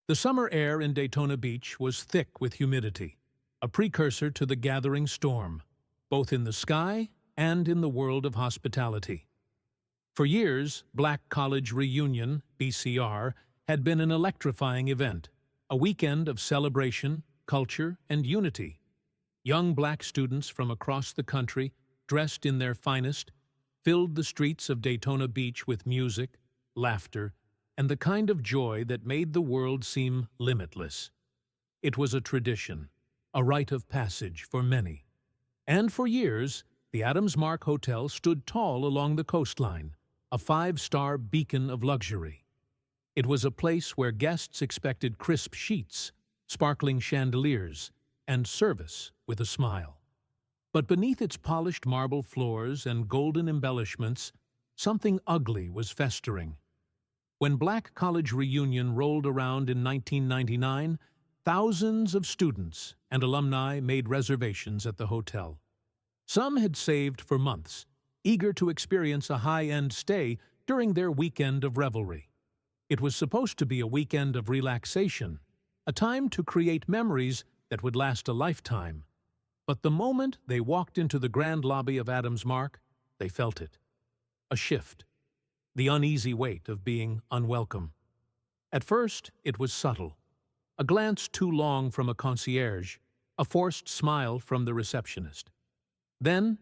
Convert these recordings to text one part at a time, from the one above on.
The summer air in Daytona Beach was thick with humidity, a precursor to the gathering storm, both in the sky and in the world of hospitality. For years, Black College Reunion, BCR, had been an electrifying event, a weekend of celebration, culture, and unity. Young black students from across the country, dressed in their finest, filled the streets of Daytona Beach with music, laughter, and the kind of joy that made the world seem limitless. It was a tradition, a rite of passage for many. And for years, the Adams Mark Hotel stood tall along the coastline, a five-star beacon of luxury. It was a place where guests expected crisp sheets, sparkling chandeliers, and service with a smile. But beneath its polished marble floors and golden embellishments, something ugly was festering. When Black College Reunion rolled around in 1999, thousands of students and alumni made reservations at the hotel. Some had saved for months, eager to experience a high-end stay during their weekend of revelry. It was supposed to be a weekend of relaxation, a time to create memories that would last a lifetime. But the moment they walked into the grand lobby of Adams Mark, they felt it. A shift. The uneasy weight of being unwelcome. At first, it was subtle. A glance too long from a concierge, a forced smile from the receptionist. Then,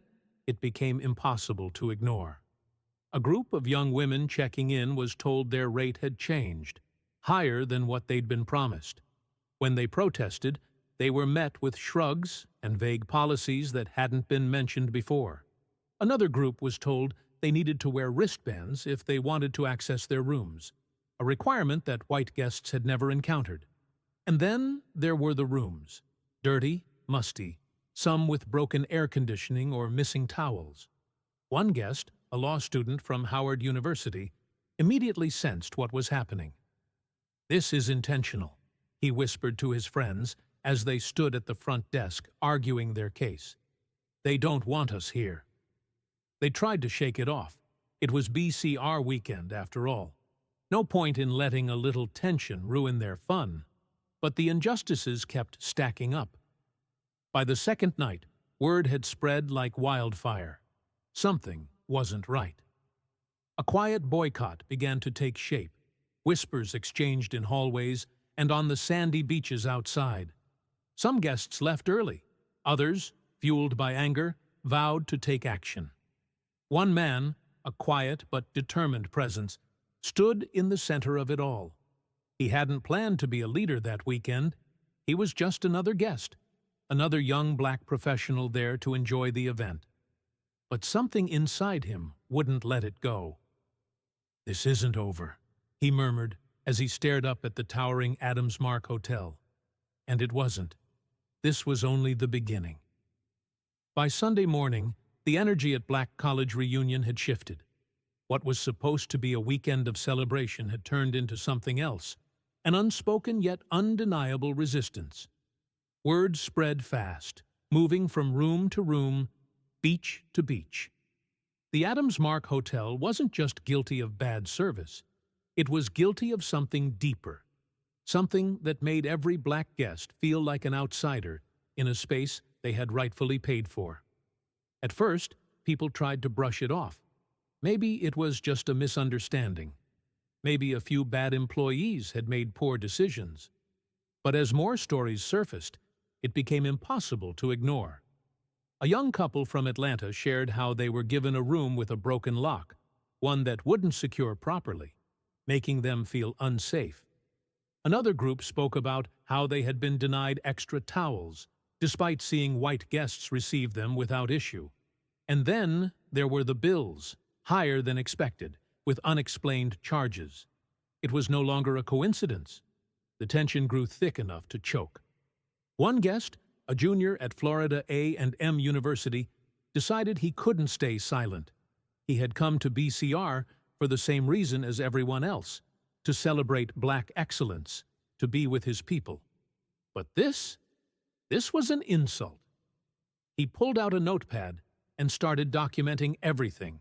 it became impossible to ignore. A group of young women checking in was told their rate had changed, higher than what they'd been promised. When they protested, they were met with shrugs and vague policies that hadn't been mentioned before. Another group was told they needed to wear wristbands if they wanted to access their rooms, a requirement that white guests had never encountered. And then there were the rooms, dirty, musty, some with broken air conditioning or missing towels. One guest, a law student from Howard University, immediately sensed what was happening. "This is intentional," he whispered to his friends as they stood at the front desk arguing their case. "They don't want us here." They tried to shake it off. It was BCR weekend, after all. No point in letting a little tension ruin their fun. But the injustices kept stacking up. By the second night, word had spread like wildfire. Something wasn't right. A quiet boycott began to take shape, whispers exchanged in hallways and on the sandy beaches outside. Some guests left early. Others, fueled by anger, vowed to take action. One man, a quiet but determined presence, stood in the center of it all. He hadn't planned to be a leader that weekend. He was just another guest, another young black professional there to enjoy the event. But something inside him wouldn't let it go. "This isn't over," he murmured as he stared up at the towering Adams Mark Hotel. And it wasn't. This was only the beginning. By Sunday morning, the energy at Black College Reunion had shifted. What was supposed to be a weekend of celebration had turned into something else, an unspoken yet undeniable resistance. Word spread fast, moving from room to room, beach to beach. The Adams Mark Hotel wasn't just guilty of bad service. It was guilty of something deeper, something that made every black guest feel like an outsider in a space they had rightfully paid for. At first, people tried to brush it off. Maybe it was just a misunderstanding. Maybe a few bad employees had made poor decisions. But as more stories surfaced, it became impossible to ignore. A young couple from Atlanta shared how they were given a room with a broken lock, one that wouldn't secure properly, making them feel unsafe. Another group spoke about how they had been denied extra towels, despite seeing white guests receive them without issue. And then there were the bills, higher than expected, with unexplained charges. It was no longer a coincidence. The tension grew thick enough to choke. One guest, a junior at Florida A&M University, decided he couldn't stay silent. He had come to BCR for the same reason as everyone else, to celebrate black excellence, to be with his people. But this was an insult. He pulled out a notepad and started documenting everything.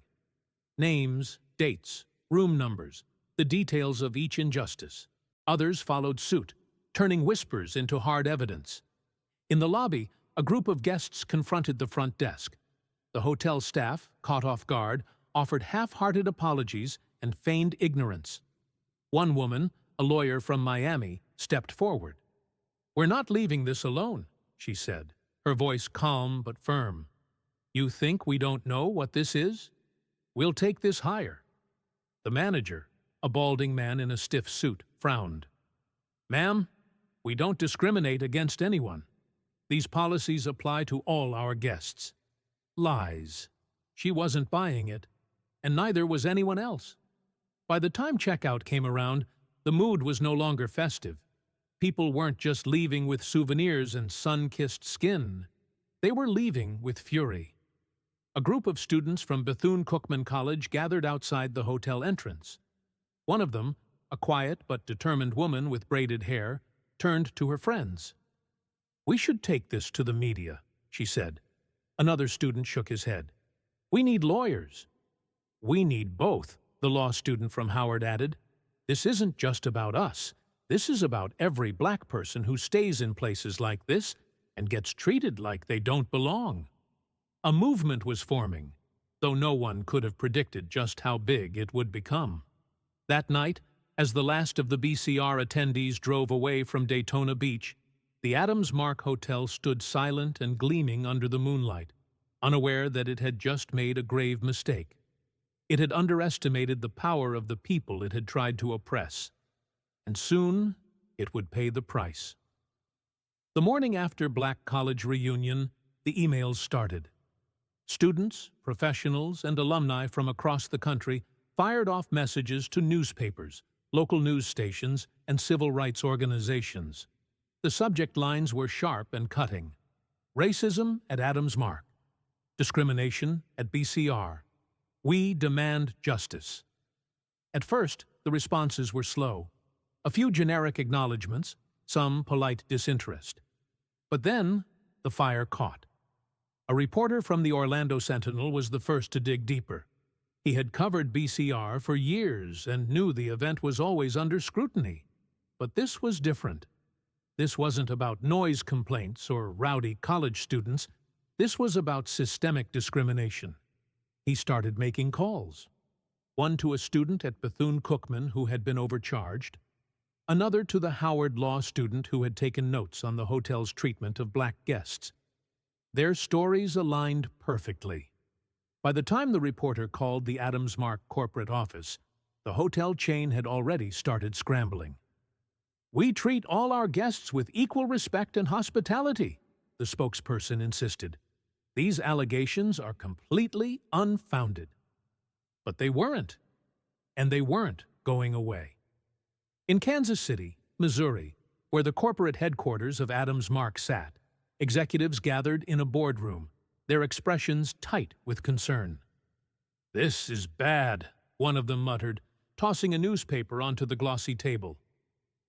Names, dates, room numbers, the details of each injustice. Others followed suit, turning whispers into hard evidence. In the lobby, a group of guests confronted the front desk. The hotel staff, caught off guard, offered half-hearted apologies and feigned ignorance. One woman, a lawyer from Miami, stepped forward. "We're not leaving this alone," she said, her voice calm but firm. "You think we don't know what this is? We'll take this higher." The manager, a balding man in a stiff suit, frowned. "Ma'am, we don't discriminate against anyone. These policies apply to all our guests." Lies. She wasn't buying it, and neither was anyone else. By the time checkout came around, the mood was no longer festive. People weren't just leaving with souvenirs and sun-kissed skin. They were leaving with fury. A group of students from Bethune-Cookman College gathered outside the hotel entrance. One of them, a quiet but determined woman with braided hair, turned to her friends. "We should take this to the media," she said. Another student shook his head. "We need lawyers." "We need both," the law student from Howard added. "This isn't just about us. This is about every black person who stays in places like this and gets treated like they don't belong." A movement was forming, though no one could have predicted just how big it would become. That night, as the last of the BCR attendees drove away from Daytona Beach, the Adams Mark Hotel stood silent and gleaming under the moonlight, unaware that it had just made a grave mistake. It had underestimated the power of the people it had tried to oppress, and soon it would pay the price. The morning after Black College reunion, the emails started. Students, professionals, and alumni from across the country fired off messages to newspapers, local news stations, and civil rights organizations. The subject lines were sharp and cutting. Racism at Adams Mark. Discrimination at BCR. We demand justice. At first, the responses were slow. A few generic acknowledgments, some polite disinterest. But then, the fire caught. A reporter from the Orlando Sentinel was the first to dig deeper. He had covered BCR for years and knew the event was always under scrutiny. But this was different. This wasn't about noise complaints or rowdy college students. This was about systemic discrimination. He started making calls. One to a student at Bethune-Cookman who had been overcharged. Another to the Howard Law student who had taken notes on the hotel's treatment of black guests. Their stories aligned perfectly. By the time the reporter called the Adams Mark corporate office, the hotel chain had already started scrambling. "We treat all our guests with equal respect and hospitality," the spokesperson insisted. "These allegations are completely unfounded." But they weren't. And they weren't going away. In Kansas City, Missouri, where the corporate headquarters of Adams Mark sat, executives gathered in a boardroom, their expressions tight with concern. "This is bad," one of them muttered, tossing a newspaper onto the glossy table.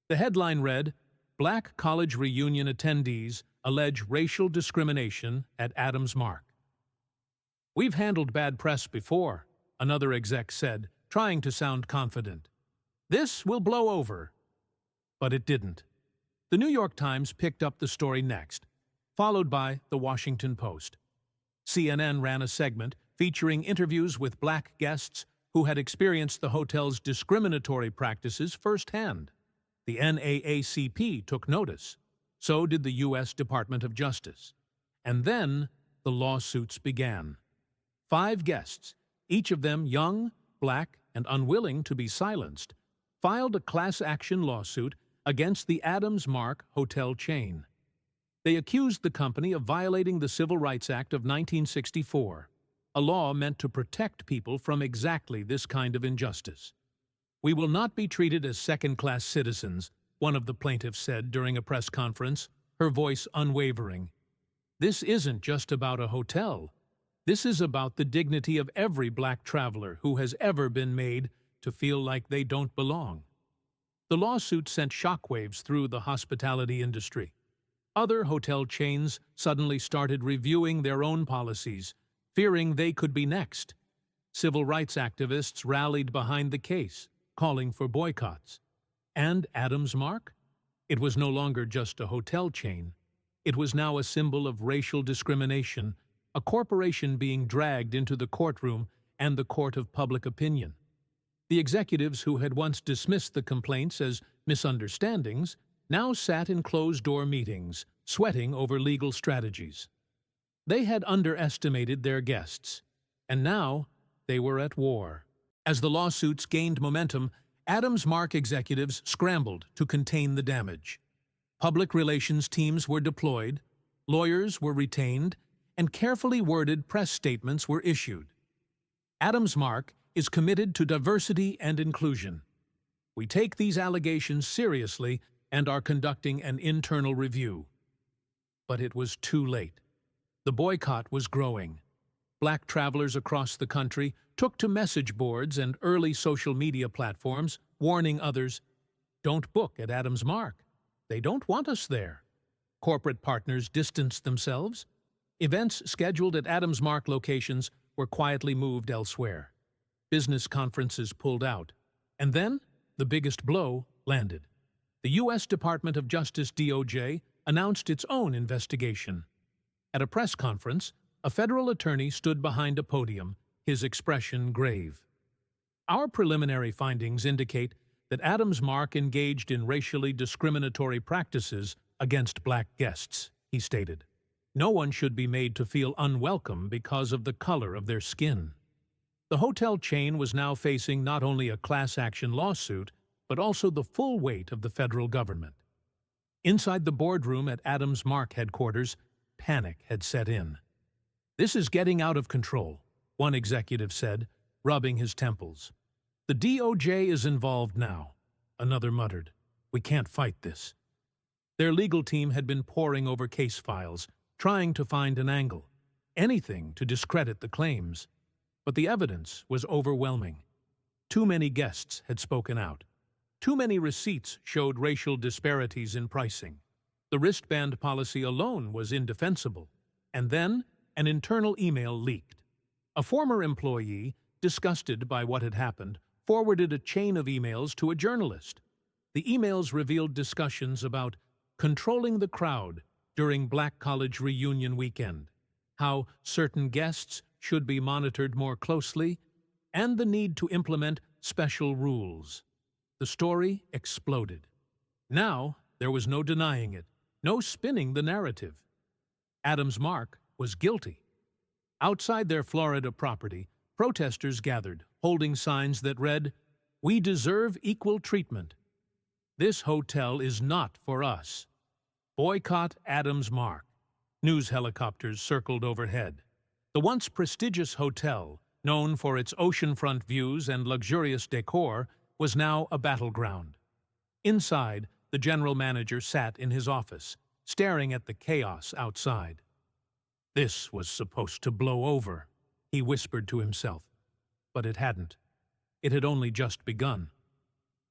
The headline read, "Black College Reunion Attendees Allege Racial Discrimination at Adams Mark." "We've handled bad press before," another exec said, trying to sound confident. "This will blow over." But it didn't. The New York Times picked up the story next, followed by the Washington Post. CNN ran a segment featuring interviews with black guests who had experienced the hotel's discriminatory practices firsthand. The NAACP took notice. So did the U.S. Department of Justice. And then the lawsuits began. 5 guests, each of them young, black, and unwilling to be silenced, filed a class-action lawsuit against the Adams Mark hotel chain. They accused the company of violating the Civil Rights Act of 1964, a law meant to protect people from exactly this kind of injustice. "We will not be treated as second-class citizens," one of the plaintiffs said during a press conference, her voice unwavering. "This isn't just about a hotel. This is about the dignity of every black traveler who has ever been made to feel like they don't belong." The lawsuit sent shockwaves through the hospitality industry. Other hotel chains suddenly started reviewing their own policies, fearing they could be next. Civil rights activists rallied behind the case, calling for boycotts. And Adams Mark? It was no longer just a hotel chain. It was now a symbol of racial discrimination, a corporation being dragged into the courtroom and the court of public opinion. The executives who had once dismissed the complaints as misunderstandings now sat in closed-door meetings, sweating over legal strategies. They had underestimated their guests, and now they were at war. As the lawsuits gained momentum, Adams Mark executives scrambled to contain the damage. Public relations teams were deployed, lawyers were retained, and carefully worded press statements were issued. Adams Mark is committed to diversity and inclusion. We take these allegations seriously and are conducting an internal review. But it was too late. The boycott was growing. Black travelers across the country took to message boards and early social media platforms, warning others, "Don't book at Adams Mark. They don't want us there." Corporate partners distanced themselves. Events scheduled at Adams Mark locations were quietly moved elsewhere. Business conferences pulled out. And then, the biggest blow landed. The U.S. Department of Justice DOJ announced its own investigation. At a press conference, a federal attorney stood behind a podium, his expression grave. Our preliminary findings indicate that Adams Mark engaged in racially discriminatory practices against black guests, he stated. No one should be made to feel unwelcome because of the color of their skin. The hotel chain was now facing not only a class action lawsuit, but also the full weight of the federal government. Inside the boardroom at Adams Mark headquarters, panic had set in. "This is getting out of control," one executive said, rubbing his temples. "The DOJ is involved now," another muttered. "We can't fight this." Their legal team had been poring over case files, trying to find an angle, anything to discredit the claims. But the evidence was overwhelming. Too many guests had spoken out. Too many receipts showed racial disparities in pricing. The wristband policy alone was indefensible. And then, an internal email leaked. A former employee, disgusted by what had happened, forwarded a chain of emails to a journalist. The emails revealed discussions about controlling the crowd during Black College reunion weekend, how certain guests should be monitored more closely, and the need to implement special rules. The story exploded. Now, there was no denying it, no spinning the narrative. Adams Mark was guilty. Outside their Florida property, protesters gathered, holding signs that read, "We deserve equal treatment. This hotel is not for us. Boycott Adams Mark." News helicopters circled overhead. The once prestigious hotel, known for its oceanfront views and luxurious decor, was now a battleground. Inside, the general manager sat in his office, staring at the chaos outside. "This was supposed to blow over," he whispered to himself. But it hadn't. It had only just begun.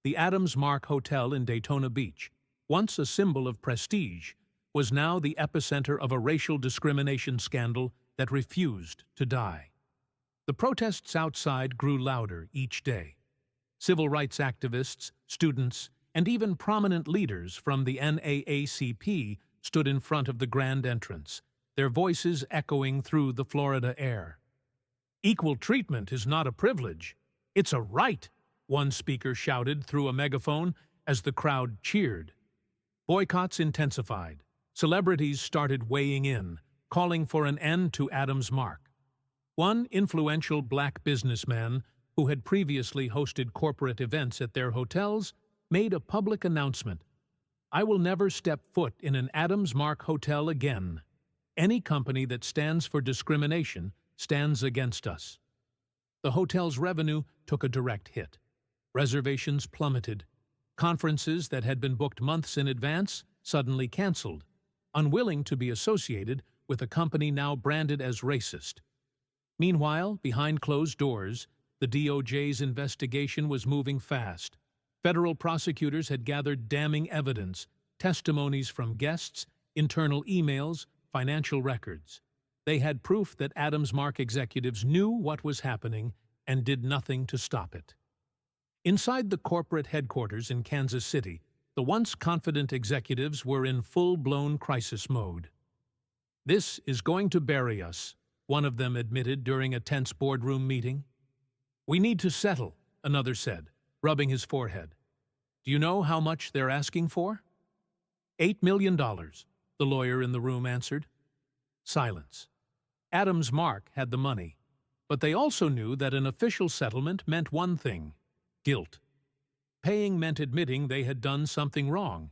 The Adams Mark Hotel in Daytona Beach, once a symbol of prestige, was now the epicenter of a racial discrimination scandal that refused to die. The protests outside grew louder each day. Civil rights activists, students, and even prominent leaders from the NAACP stood in front of the grand entrance, their voices echoing through the Florida air. "Equal treatment is not a privilege. It's a right," one speaker shouted through a megaphone as the crowd cheered. Boycotts intensified. Celebrities started weighing in, calling for an end to Adams Mark. One influential black businessman, who had previously hosted corporate events at their hotels, made a public announcement. "I will never step foot in an Adams Mark hotel again. Any company that stands for discrimination stands against us." The hotel's revenue took a direct hit. Reservations plummeted. Conferences that had been booked months in advance suddenly canceled, unwilling to be associated with a company now branded as racist. Meanwhile, behind closed doors, the DOJ's investigation was moving fast. Federal prosecutors had gathered damning evidence, testimonies from guests, internal emails, financial records. They had proof that Adams Mark executives knew what was happening and did nothing to stop it. Inside the corporate headquarters in Kansas City, the once confident executives were in full-blown crisis mode. "This is going to bury us," one of them admitted during a tense boardroom meeting. "We need to settle," another said, rubbing his forehead. "Do you know how much they're asking for?" $8 million, the lawyer in the room answered. Silence. Adams Mark had the money, but they also knew that an official settlement meant one thing: guilt. Paying meant admitting they had done something wrong.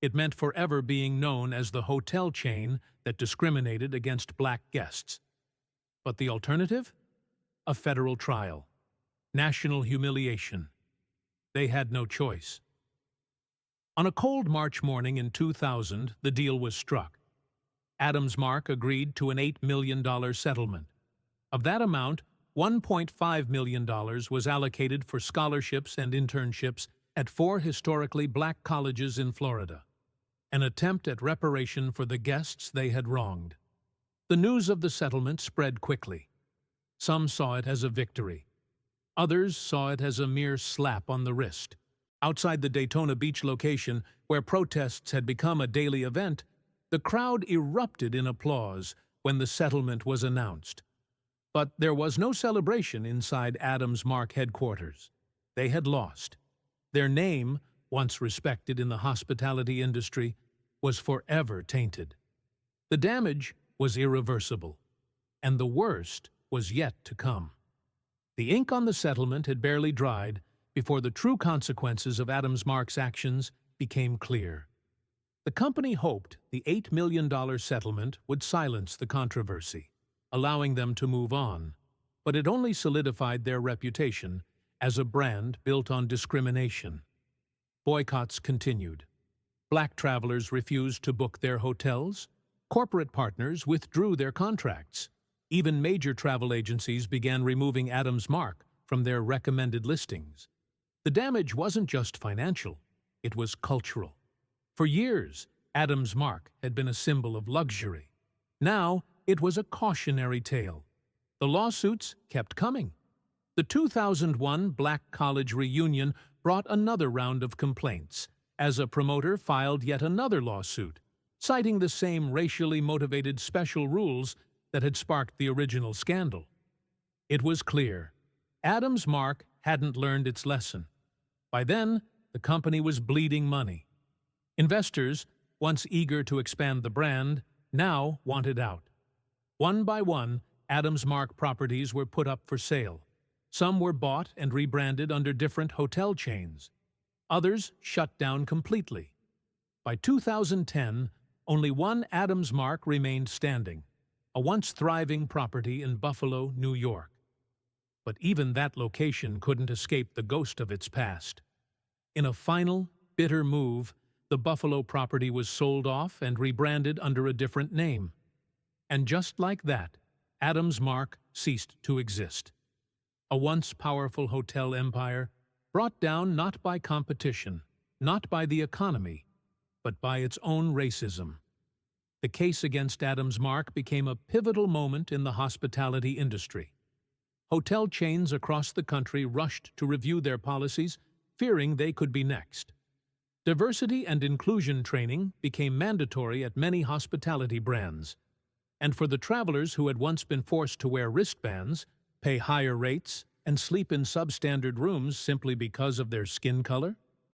It meant forever being known as the hotel chain that discriminated against black guests. But the alternative? A federal trial. National humiliation. They had no choice. On a cold March morning in 2000, the deal was struck. Adams Mark agreed to an $8 million settlement. Of that amount, $1.5 million was allocated for scholarships and internships at 4 historically black colleges in Florida, an attempt at reparation for the guests they had wronged. The news of the settlement spread quickly. Some saw it as a victory. Others saw it as a mere slap on the wrist. Outside the Daytona Beach location, where protests had become a daily event, the crowd erupted in applause when the settlement was announced. But there was no celebration inside Adams Mark headquarters. They had lost. Their name, once respected in the hospitality industry, was forever tainted. The damage was irreversible, and the worst was yet to come. The ink on the settlement had barely dried before the true consequences of Adams Mark's actions became clear. The company hoped the $8 million settlement would silence the controversy, allowing them to move on, but it only solidified their reputation as a brand built on discrimination. Boycotts continued. Black travelers refused to book their hotels. Corporate partners withdrew their contracts. Even major travel agencies began removing Adams Mark from their recommended listings. The damage wasn't just financial, it was cultural. For years, Adams Mark had been a symbol of luxury. Now, it was a cautionary tale. The lawsuits kept coming. The 2001 Black College reunion brought another round of complaints, as a promoter filed yet another lawsuit, citing the same racially motivated special rules that had sparked the original scandal. It was clear. Adams Mark hadn't learned its lesson. By then, the company was bleeding money. Investors, once eager to expand the brand, now wanted out. One by one, Adams Mark properties were put up for sale. Some were bought and rebranded under different hotel chains. Others shut down completely. By 2010, only one Adams Mark remained standing, a once thriving property in Buffalo, New York. But even that location couldn't escape the ghost of its past. In a final, bitter move, the Buffalo property was sold off and rebranded under a different name. And just like that, Adams Mark ceased to exist. A once powerful hotel empire brought down not by competition, not by the economy, but by its own racism. The case against Adams Mark became a pivotal moment in the hospitality industry. Hotel chains across the country rushed to review their policies, fearing they could be next. Diversity and inclusion training became mandatory at many hospitality brands. And for the travelers who had once been forced to wear wristbands, pay higher rates, and sleep in substandard rooms simply because of their skin color,